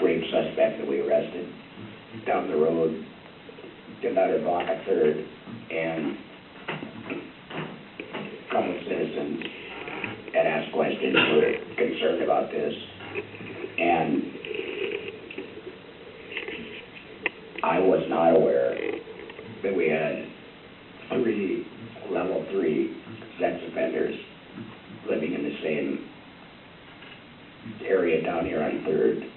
rape suspect that we arrested down the road, another block a third, and a couple of citizens had asked questions, were concerned about this, and I was not aware that we had 3 level 3 sex offenders living in the same area down here on 3rd.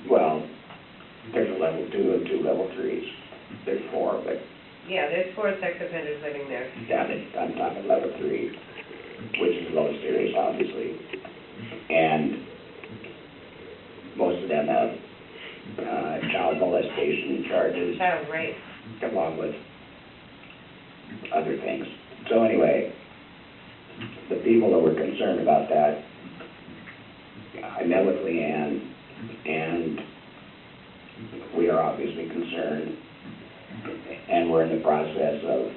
Well, there's a level 2 and 2 level 3s. There's 4, but... Yeah, there's 4 sex offenders living there. Yeah, I'm talking level 3, which is the most serious, obviously. And most of them have child molestation charges. Child rape. Along with other things. So anyway, the people that were concerned about that, I met with Leanne, and we are obviously concerned, and we're in the process of,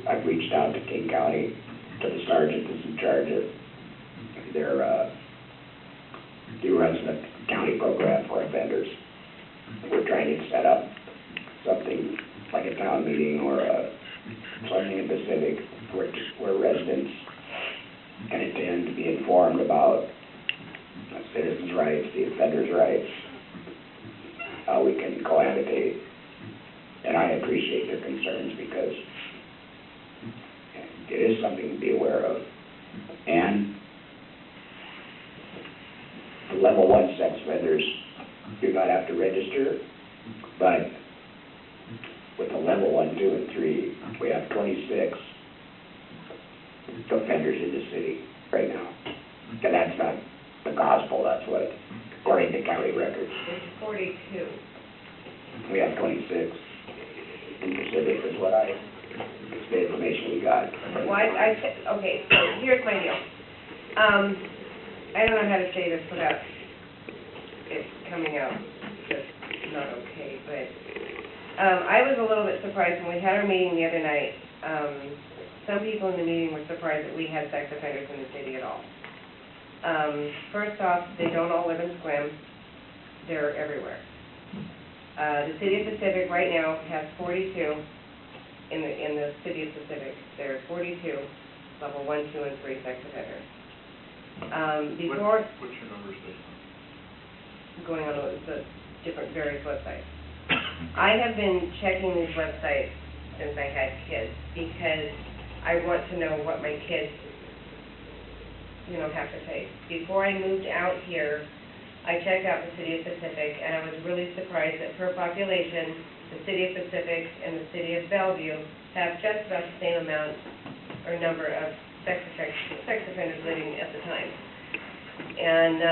I've reached out to King County, to the sergeant that's in charge of their, he runs the county program for offenders. We're trying to set up something like a town meeting or something in Pacific where residents can attend to be informed about citizens' rights, the offenders' rights, how we can cohabitate. And I appreciate your concerns because it is something to be aware of. And the level 1 sex offenders do not have to register, but with the level 1, 2, and 3, we have 26 offenders in the city right now. And that's not the gospel, that's what, according to county records. There's 42. We have 26 in Pacific is what it's the information we got. Well, okay, so here's my deal. I don't know how to say this without it coming out just not okay, but I was a little bit surprised when we had our meeting the other night. Some people in the meeting were surprised that we had sex offenders in the city at all. First off, they don't all live in Sequim. They're everywhere. The city of Pacific right now has 42 in the city of Pacific. There are 42 level 1, 2, and 3 sex offenders. Before what's your numbers based on? Going on the different various websites. I have been checking these websites since I had kids because I want to know what my kids, have to face. Before I moved out here, I checked out the city of Pacific, and I was really surprised that per population, the city of Pacific and the city of Bellevue have just about the same amount or number of sex offenders living at the time. And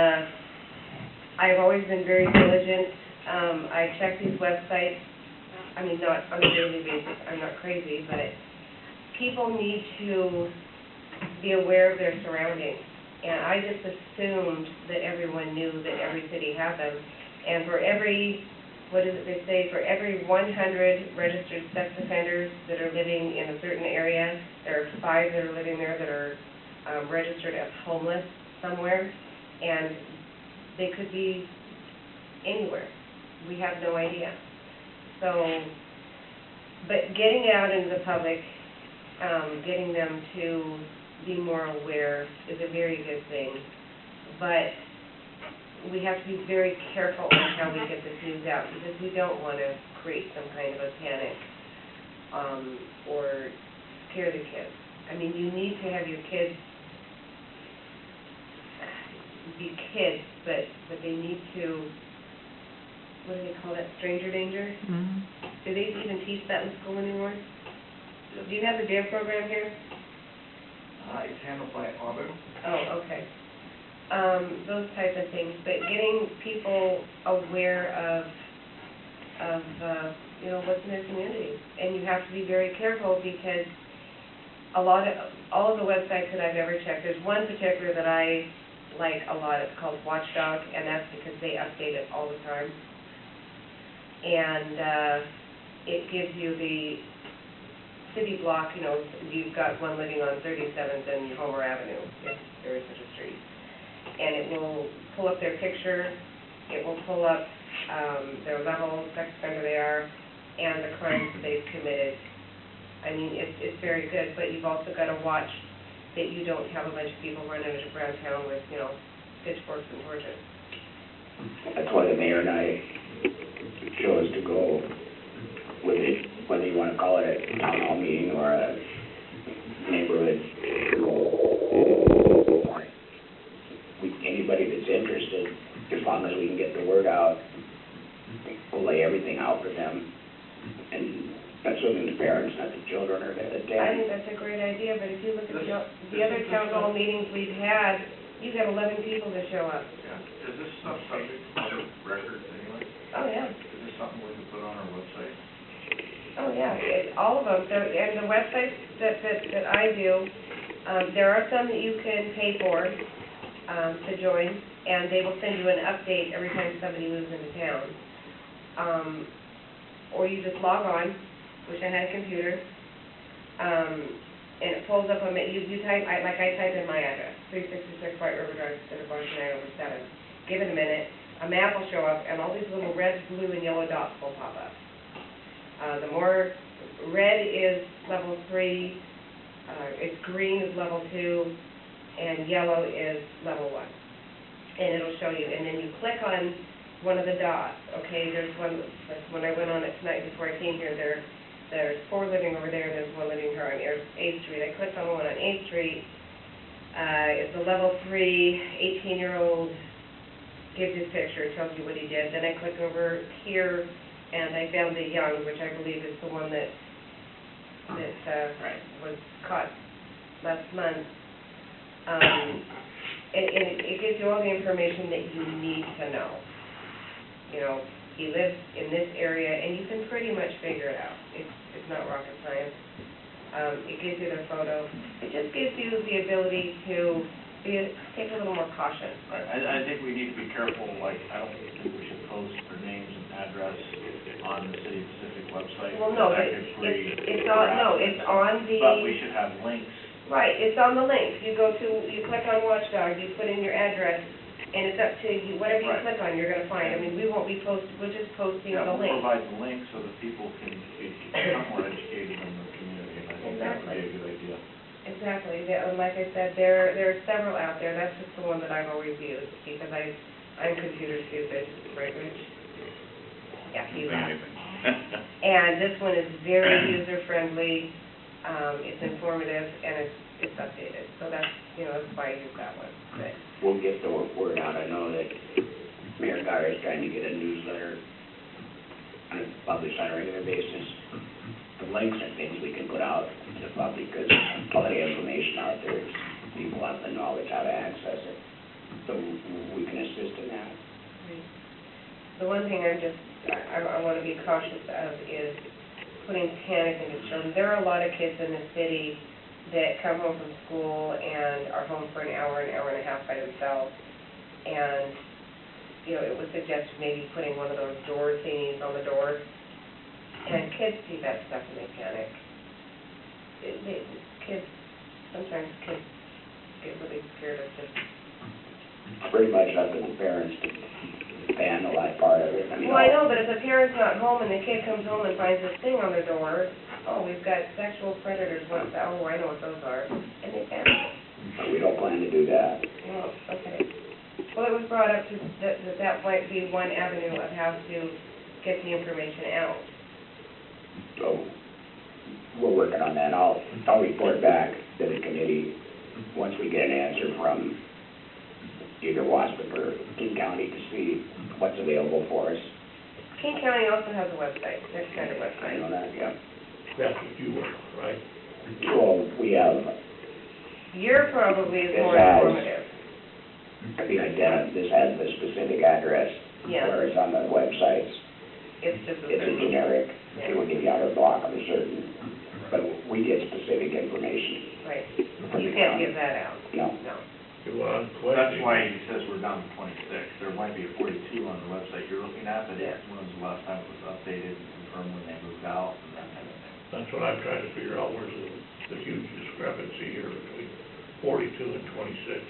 I've always been very diligent. I check these websites, not on a daily basis, I'm not crazy, but people need to be aware of their surroundings. And I just assumed that everyone knew that every city had them. And for every, what is it they say, for every 100 registered sex offenders that are living in a certain area, there are 5 that are living there that are registered as homeless somewhere. And they could be anywhere. We have no idea. So, but getting it out into the public, getting them to be more aware is a very good thing. But we have to be very careful on how we get this news out because we don't want to create some kind of a panic or scare the kids. You need to have your kids be kids, but they need to, what do they call that, stranger danger? Mm-hmm. Do they even teach that in school anymore? Do you have the DARE program here? It's handled by Auburn. Oh, okay. Those type of things, but getting people aware of what's in their community. And you have to be very careful because all of the websites that I've ever checked, there's one particular that I like a lot. It's called Watchdog, and that's because they update it all the time. And it gives you the city block, you've got one living on 37th and Homer Avenue, if there is such a street. and it will pull up their picture, it will pull up their level, sex offender they are, and the crimes that they've committed. I mean, it's very good, but you've also got to watch that you don't have a bunch of people running around town with, you know, pitchforks and torches. That's why the mayor and I chose to go with it, whether you want to call it a town hall meeting or a neighborhood. Anybody that's interested, as long as we can get the word out, we'll lay everything out for them. And assuming the parents, not the children, are there to attend. I think that's a great idea, but if you look at the other town hall meetings we've had, you got 11 people that show up. Yeah, is this stuff subject to public records anyway? Oh, yeah. Is this something we can put on our website? Oh, yeah, all of them. And the websites that I do, there are some that you can pay for to join, and they will send you an update every time somebody moves into town. Or you just log on, which I had a computer, and it pulls up you type, I type in my address, 366 White River Drive, Pacific Washington, over 7. Give it a minute, a map will show up, and all these little red, blue, and yellow dots will pop up. The more red is level 3, it's green is level 2, and yellow is level 1. And it'll show you, and then you click on one of the dots, okay? There's one, that's when I went on it tonight before I came here, there's 4 living over there, and there's 1 living here on 8th Street. I clicked on the one on 8th Street. It's a level 3, 18-year-old, gives his picture, tells you what he did. Then I clicked over here, and I found the young, which I believe is the one that was caught last month. And it gives you all the information that you need to know. You know, he lives in this area, and you can pretty much figure it out. It's not rocket science. It gives you their photo. It just gives you the ability to take a little more caution. I think we need to be careful, like, I don't think we should post their names and address on the City of Pacific website. Well, no, That but could breed it's on the... But we should have links. Right, it's on the link. You click on Watchdog, you put in your address, and it's up to you, whatever you Right. click on, you're gonna find. I mean, we won't be we're just posting the We'll link. provide the link so that people can become more educated in the community, and I think that would be a good idea. Exactly. Like I said, there are several out there. That's just the one that I've always used, because I'm computer stupid, right, Rich? Yeah, he's not. And this one is very user-friendly, it's informative, and it's updated. So that's why I use that one. But We'll get the word out. I know that Mayor Guyer is trying to get a newsletter published on a regular basis. The links are things we can put out to the public, because plenty of information out there. People have the knowledge how to access it. So we can assist in that. the one thing I want to be cautious of is putting panic into children. There are a lot of kids in the city that come home from school and are home for an hour and a half by themselves. And, it was suggested maybe putting one of those door thingies on the door. And kids see that stuff and they panic. Sometimes kids get really scared of just... Pretty much up to the parents to handle that part of it. Well, I know, but if the parent's not home and the kid comes home and finds this thing on their door, we've got sexual predators, I know what those are, and they panic. But we don't plan to do that. Well, okay. Well, it was brought up that might be one avenue of how to get the information out. So we're working on that. I'll report back to the committee once we get an answer from either Waspik or King County to see what's available for us. King County also has a website, their standard I website. know that, yeah. That's what you work on, right? So we have, Your probably is It more has. informative. this has the specific address, Yeah. whereas on the websites, It's just a it's a generic, it will give you out a block of a certain, but we get specific information. Right. from You the can't county. give that out. No. No. Well, That's why he says we're down to 26. There might be a 42 on the website you're looking at, but when was the last time it was updated and confirmed when they moved out and that kind of thing? that's what I'm trying to figure out, where's the huge discrepancy here between 42 and 26.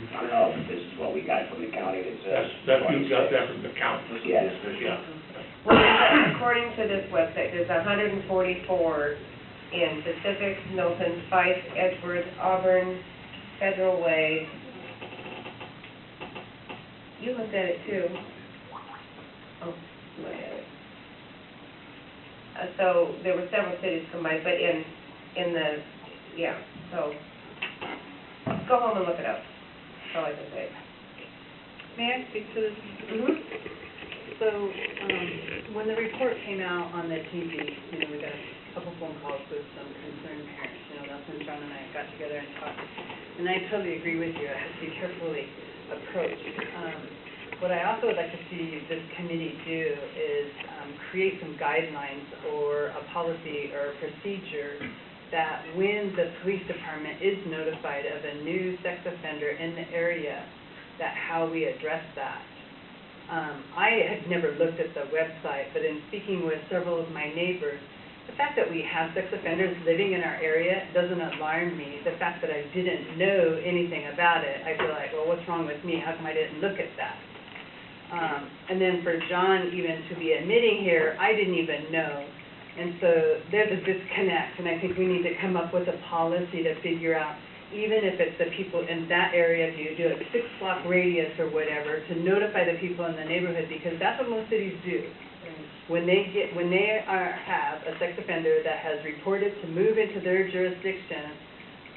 I don't know if this is what we got from the county that says. You got that from the county. Yes. Yeah. Well, according to this website, there's 144 in Pacific, Milton, Fife, Edgeworth, Auburn, Federal Way. You looked at it too. Oh, look at it. So there were several cities combined, but in the, yeah, so go home and look it up. That's all I can say. May I speak to this? So, when the report came out on the TV, we got a couple phone calls with some concerned parents, that's when John and I got together and talked. And I totally agree with you, it has to be carefully approached. What I also would like to see this committee do is create some guidelines or a policy or a procedure that when the police department is notified of a new sex offender in the area, that how we address that. I had never looked at the website, but in speaking with several of my neighbors, the fact that we have sex offenders living in our area doesn't alarm me. The fact that I didn't know anything about it, I feel like, well, what's wrong with me? How come I didn't look at that? And then for John even to be admitting here, I didn't even know. And so there's a disconnect, and I think we need to come up with a policy to figure out, even if it's the people in that area, if you do a 6-block radius or whatever, to notify the people in the neighborhood, because that's what most cities do. When they have a sex offender that has reported to move into their jurisdiction,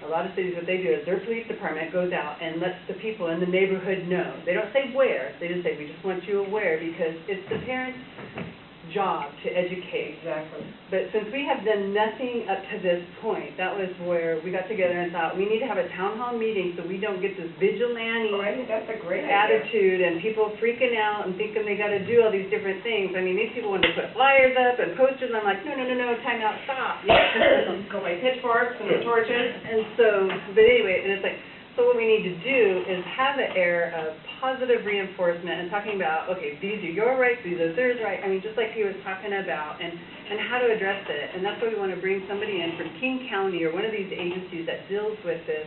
a lot of cities, what they do is their police department goes out and lets the people in the neighborhood know. They don't say where, they just say, we just want you aware, because it's the parents' job to educate. Exactly. But since we have done nothing up to this point, that was where we got together and thought, we need to have a town hall meeting so we don't get this vigilante I think that's a great attitude and people freaking out and thinking they got to do all these different things. I mean, these people wanted to put flyers up and posters, and I'm like, no, time out, stop. Go by pitchforks and torches. And so, but anyway, and it's like, so what we need to do is have an air of positive reinforcement and talking about, okay, these are your rights, these are theirs rights. I mean, just like he was talking about, and how to address it. And that's why we want to bring somebody in from King County or one of these agencies that deals with this,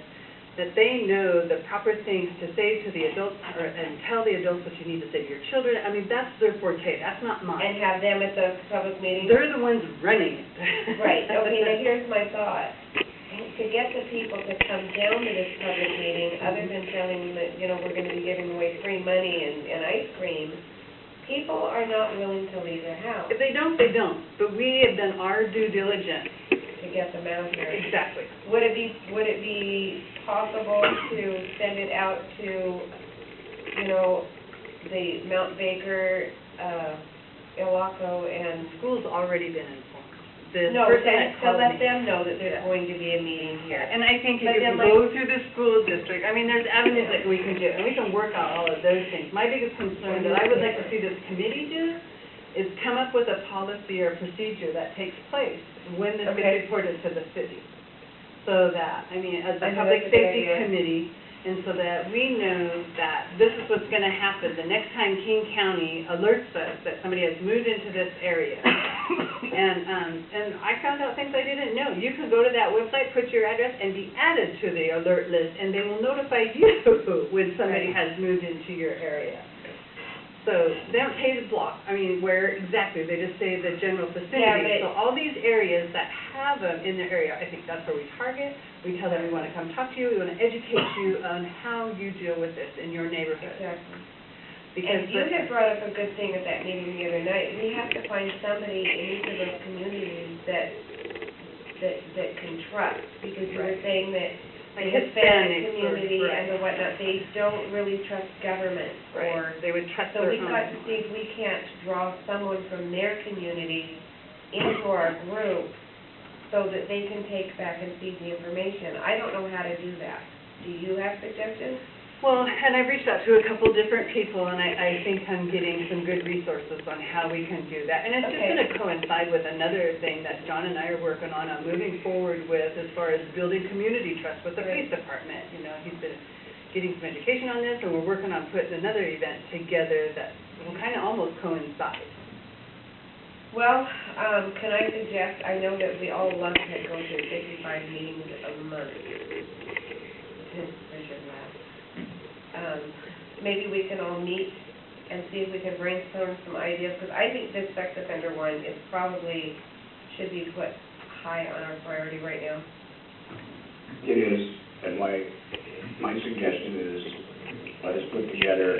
that they know the proper things to say to the adults and tell the adults what you need to say to your children. I mean, that's their forte. That's not mine. And have them at the public meeting. They're the ones running it. Right. Okay, now here's my thought. To get the people to come down to this public meeting, other than telling them that, we're going to be giving away free money and ice cream, people are not willing to leave their house. If they don't, they don't. But we have done our due diligence. To get them out here. Exactly. Would it be possible to send it out to, the Mount Baker, Ilwaco, and... School's already been informed. No, to let them know that there's going to be a meeting here. And I think if you go through the school district, I mean, there's avenues that we can do, and we can work out all of those things. My biggest concern that I would like to see this committee do is come up with a policy or procedure that takes place when this gets reported to the city. So that, I mean, as a public safety committee, and so that we know that this is what's going to happen the next time King County alerts us that somebody has moved into this area. And I found out things I didn't know. You can go to that website, put your address, and be added to the alert list, and they will notify you when somebody has moved into your area. So they don't pay the block. I mean, where exactly? They just say the general vicinity. So all these areas that have them in their area, I think that's where we target. We tell them we want to come talk to you. We want to educate you on how you deal with this in your neighborhood. Exactly. Because and you had brought up a good thing at that meeting the other night. We have to find somebody in each of those communities that can trust, because you were saying that the Hispanic community and the whatnot, they don't really trust government. Or they would trust so we've got to see if we can't draw someone from their community into our group so that they can take back and feed the information. I don't know how to do that. Do you have suggestions? Well, and I've reached out to a couple different people, and I think I'm getting some good resources on how we can do that. And it's just going to coincide with another thing that John and I are working on moving forward with as far as building community trust with the police department. He's been getting some education on this, and we're working on putting another event together that will kind of almost coincide. Well, can I suggest, I know that we all love to go to 55 meetings a month. I shouldn't laugh. maybe we can all meet and see if we can brainstorm some ideas, because I think this sex offender one is probably, should be put high on our priority right now. It is, and my suggestion is, let us put together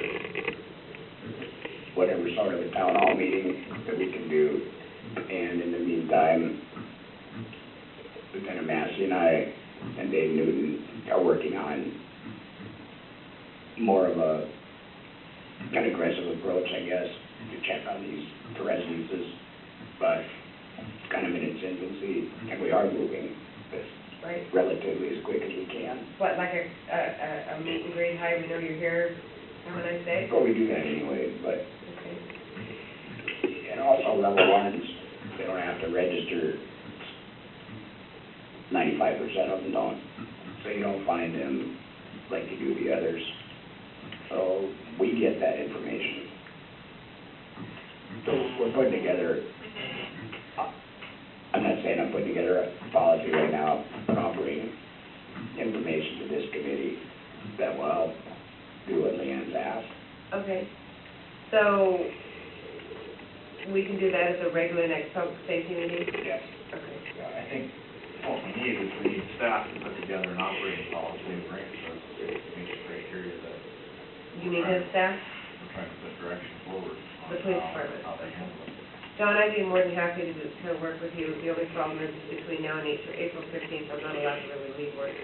whatever sort of a town hall meeting that we can do, and in the meantime, Lieutenant Massey and I and Dave Newton are working on more of a kind of aggressive approach, I guess, to check on these residences, but it's kind of in its infancy, and we are moving this Right. relatively as quick as we can. What, like a meet and greet, hi, we know you're here, when I say? Well, we do that anyway, but, Okay. and also level ones, they don't have to register. 95% of them don't, so you don't find them like you do the others. So we get that information. So we're putting together, I'm not saying I'm putting together a policy right now, but offering information to this committee that will help do what Leanne's asked. Okay, so we can do that as a regular next public safety meeting? Yes. Okay. Yeah, I think what we need is we need staff to put together an operating policy and bring it to us, to meet the criteria that You need his staff? we're trying to put direction forward on The police how- department. how they handle it. Don, I'd be more than happy to work with you. The only problem is between now and April 15th, I'm not allowed to really leave work.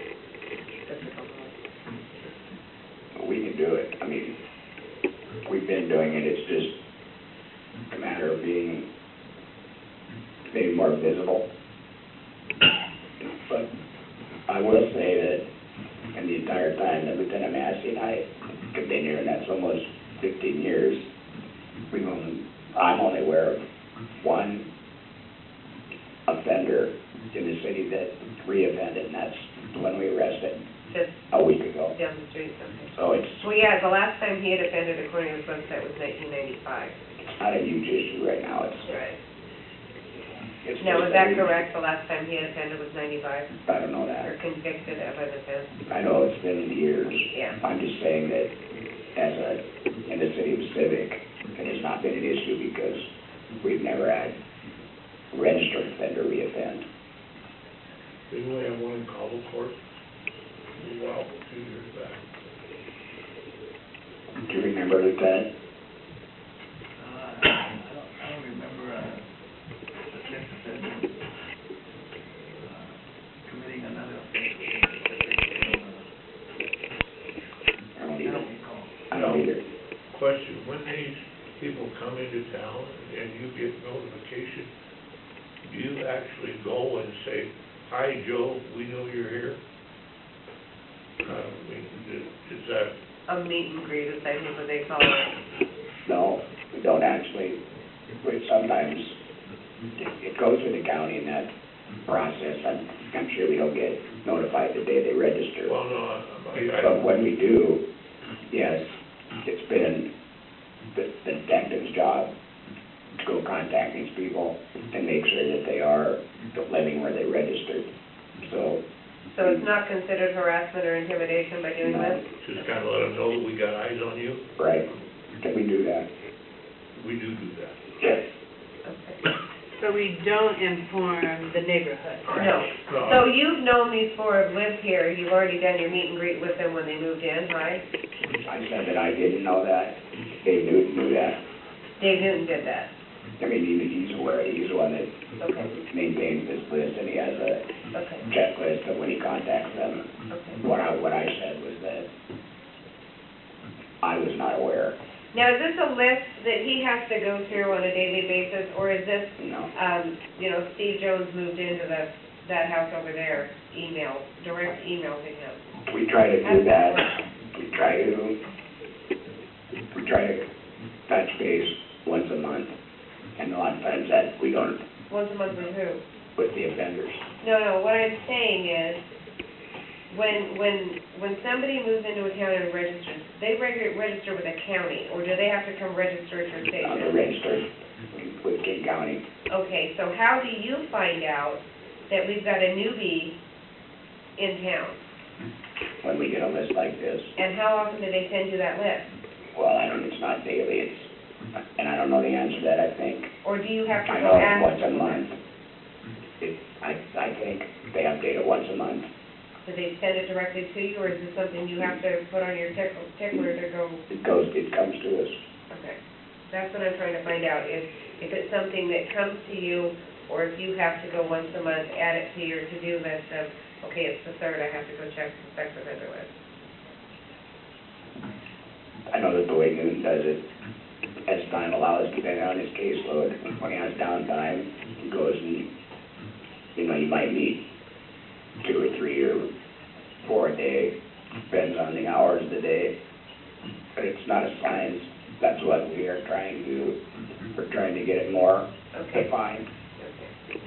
That's the problem. We can do it. I mean, we've been doing it, it's just a matter of being maybe more visible. But I will say that in the entire time that Lieutenant Massey and I have been here, and that's almost 15 years, I'm only aware of one offender in the city that reoffended, and that's the one we arrested Just a week ago. down the street, okay. So it's Well, yeah, the last time he had offended according to his website was 1995. not a huge issue right now. Right. It's Now, just is that we- correct? The last time he had offended was 95? I don't know Or that. convicted of an offense? I know it's been years. Yeah. I'm just saying that in the city of Civic, it has not been an issue because we've never had a registered offender reoffend. Didn't we have one in Cobble Court? A while, a few years back. Do you remember, Lieutenant? I don't remember a sex offender committing another offense. I don't either. recall. I don't either. Question, when these people come into town and you get notification, do you actually go and say, hi, Joe, we know you're here? Is that, A meet and greet is, I think, what they call it. No, we don't actually. But sometimes it goes to the county in that process. I'm sure we don't get notified the day they register. well, no, But when we do, yes, it's been the detective's job to go contact these people and make sure that they are living where they registered. So, So it's not considered harassment or intimidation by doing No. this? just kind of let them know that we got eyes on you? right, can we do that? We do that. Yes. Okay. So we don't inform the neighborhood? No. So you've known these four have lived here, you've already done your meet and greet with them when they moved in, right? I said that I didn't know that. Dave Newton knew that. Dave Newton did that. I mean, he's aware, he's the one that Okay, maintains this list, and he has a okay, checklist of when he contacts them. okay. What I said was that I was not aware, Now, is this a list that he has to go through on a daily basis, or is this, you know. Steve Jones moved into that house over there, direct email to him? We try to do that. We try to touch base once a month, and a lot of times that we don't Once a month with who? with the offenders. No, what I'm saying is, when somebody moves into a town and registers, they register with a county, or do they have to come register at your On the station? register with King County. Okay, so how do you find out that we've got a newbie in town? when we get a list like this. And how often do they send you that list? Well, it's not daily, and I don't know the answer to that, I think. Or do you have to I go know it's ask? once a month. I think they update it once a month. Do they send it directly to you, or is this something you have to put on your tickler to go? It comes to us. Okay. That's what I'm trying to find out, if it's something that comes to you, or if you have to go once a month, add it to your to-do list of, okay, it's the 3rd, I have to go check the sex offender list. I know that the way Newton does it, as time allows, depending on his caseload, when he has downtime, he goes and, you might meet 2 or 3 or 4 a day, depends on the hours of the day, but it's not a science. That's what we are trying to do. We're trying to get it more Okay. defined. Okay.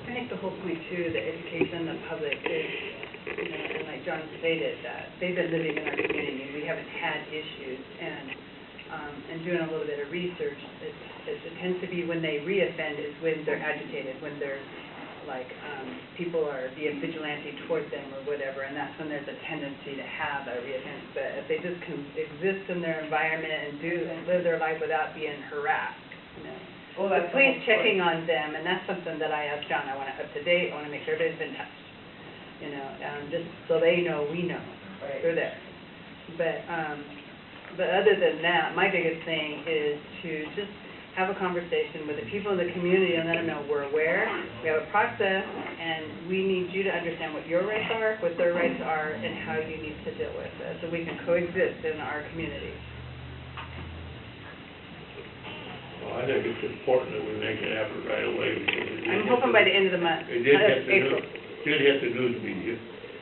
I think the whole point too, the education of the public is, and like John stated, that they've been living in our community, we haven't had issues, and doing a little bit of research, it tends to be when they reoffend is when they're agitated, when there's like, people are being vigilante toward them or whatever, and that's when there's a tendency to have a reoffense. But if they just can exist in their environment and live their life without being harassed, Well, that's the police checking on them, and that's something that I asked John, I want it up to date, I want to make sure everybody's been touched, just so they know, we know, Right. they're there. But other than that, my biggest thing is to just have a conversation with the people in the community and let them know we're aware, we have a process, and we need you to understand what your rights are, what their rights are, and how you need to deal with it, so we can coexist in our community. Well, I think it's important that we make an effort right away. I'm hoping by the end of the month. It did hit the April. news media,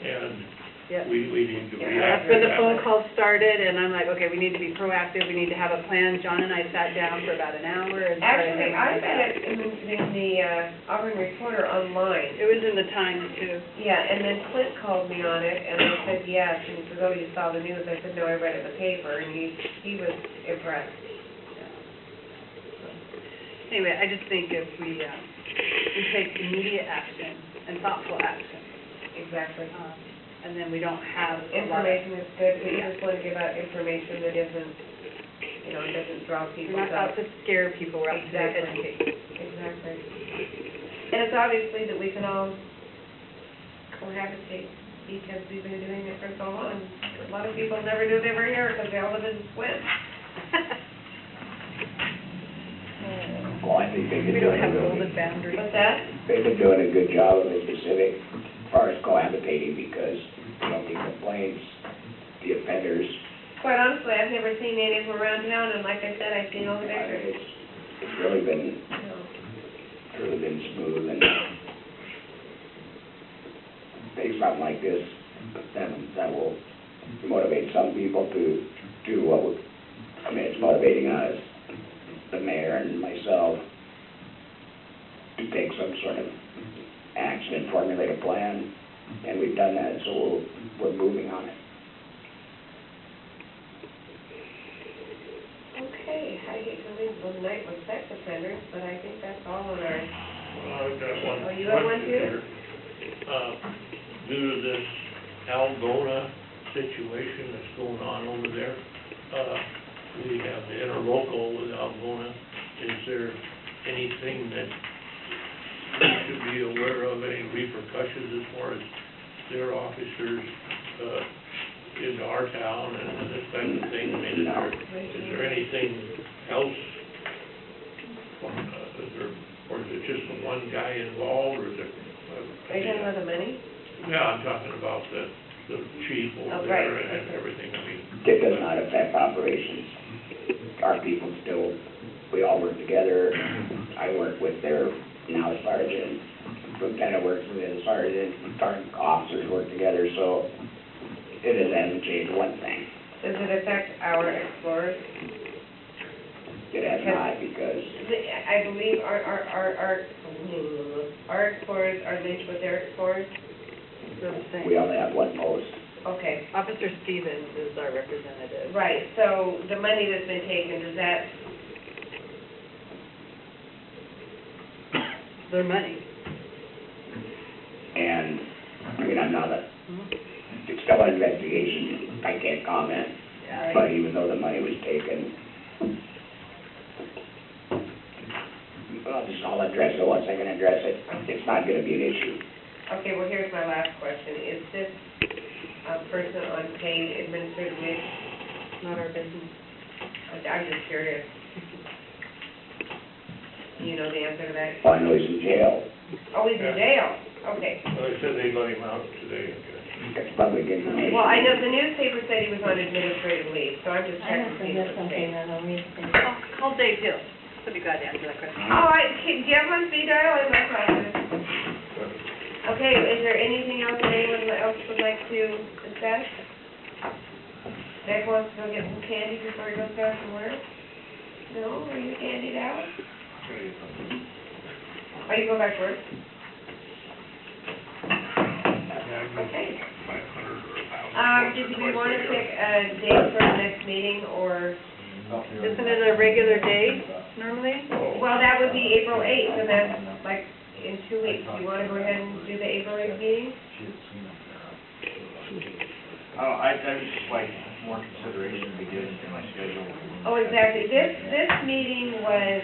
and Yep. we need to Yeah, react That's to when the that. phone calls started, and I'm like, okay, we need to be proactive, we need to have a plan. John and I sat down for about an hour and started Actually, having I a- read it in the Auburn Reporter online. It was in the Times too. Yeah, and then Clint called me on it, and I said, yes, and he said, oh, you saw the news? I said, no, I read it in the paper, and he was impressed. Anyway, I just think if we take immediate action and thoughtful action, Exactly. and then we don't have a lot of... Information is good, but you just want to give out information that isn't, doesn't draw people We're not out to scare people, we're out to Exactly. educate. Exactly. And it's obviously that we can all cohabitate because we've been doing it for so long. A lot of people never knew they were here because they all live in Swin. Well, I think they've been We don't doing have a golden really, boundaries. What's that? they've been doing a good job of it specific as far as cohabitating because, the complaints, the offenders, Quite honestly, I've never seen any of them around town, and like I said, I've seen all the pictures. it's really been smooth and take something like this, that will motivate some people to do it's motivating us, the mayor and myself, to take some sort of action and formulate a plan, and we've done that, so we're moving on it. Okay, I hate to leave the night with sex offenders, but I think that's all on our, Well, I've got one Oh, you have one question too? here. Due to this Algona situation that's going on over there, we have the interlocal with Algona. Is there anything that we should be aware of, any repercussions as far as their officers, into our town and this type of thing? I mean, is there anything else, or is it just the one guy involved, or is there? are you talking about the money? Yeah, I'm talking about the chief Oh, over right, there and okay. everything, I mean. It does not affect operations. Our people still, we all work together. I work with their now sergeant, lieutenant works with his sergeant, our officers work together, so it hasn't changed one thing. Does it affect our explorers? It has not, because I believe our explorers are linked with their explorers? They're the same. we only have one post. Okay, Officer Stevens is our representative. right, so the money that's been taken, does that, their money. And, I mean, I'm not a, Mhm. it's still an investigation, I can't comment. Yeah. But even though the money was taken, I'll address it once I can address it. It's not gonna be an issue. Okay, well, here's my last question. Is this person on paid administrative leave? Not our business. I'm just curious. You know the answer to that? Well, I know he's in jail. Oh, he's in jail? Okay. Well, they said they let him out today, I guess. That's public information. Well, I know the newspaper said he was on administrative leave, so I'm just I checking must to see have if missed it's something paid. that I'll read. Call Dave Hill. He'll be glad to answer that question. Oh, do you have my speed dial in my closet? Okay, is there anything else that anyone else would like to discuss? Nick wants to go get some candy before he goes back to work? No, are you candied out? Are you going back to work? Okay. Did we want to pick a date for the next meeting, or, Isn't it a regular day normally? well, that would be April 8th, and that's like in 2 weeks. Do you want to go ahead and do the April 8th meeting? I'd just like more consideration to be given to my schedule. Oh, exactly. This meeting was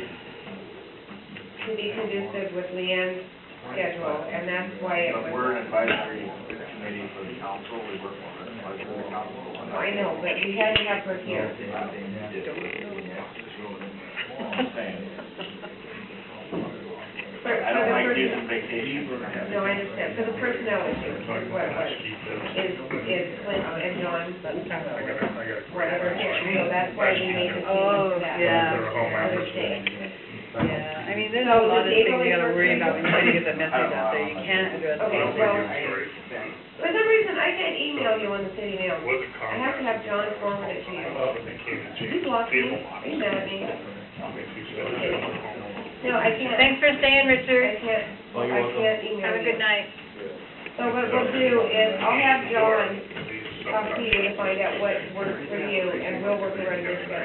to be conducive with Leanne's schedule, and that's why it But was. we're an advisory committee for the council, we work on an advisory council. Oh, I know, but we had to have her here. I'm saying, For I the don't like person- using vacation. No, I understand. For the personnel issue, is what it was, is Clint and John, whatever, here. So that's why we made the change Oh, to that. yeah. For the state. Yeah, I mean, there's So a lot of does things April you gotta worry 8th about when you try to get that message out there. You can't address Okay, all well, things. For some reason, I can't email you on the city mail. I have to have John forward it to you. You blocked me, are you mad at me? No, I can't. Thanks for staying, I Richard. can't, I can't email you. Have a good night. So what we'll do is, I'll have John talk to you to find out what works for you, and we'll work around your schedule.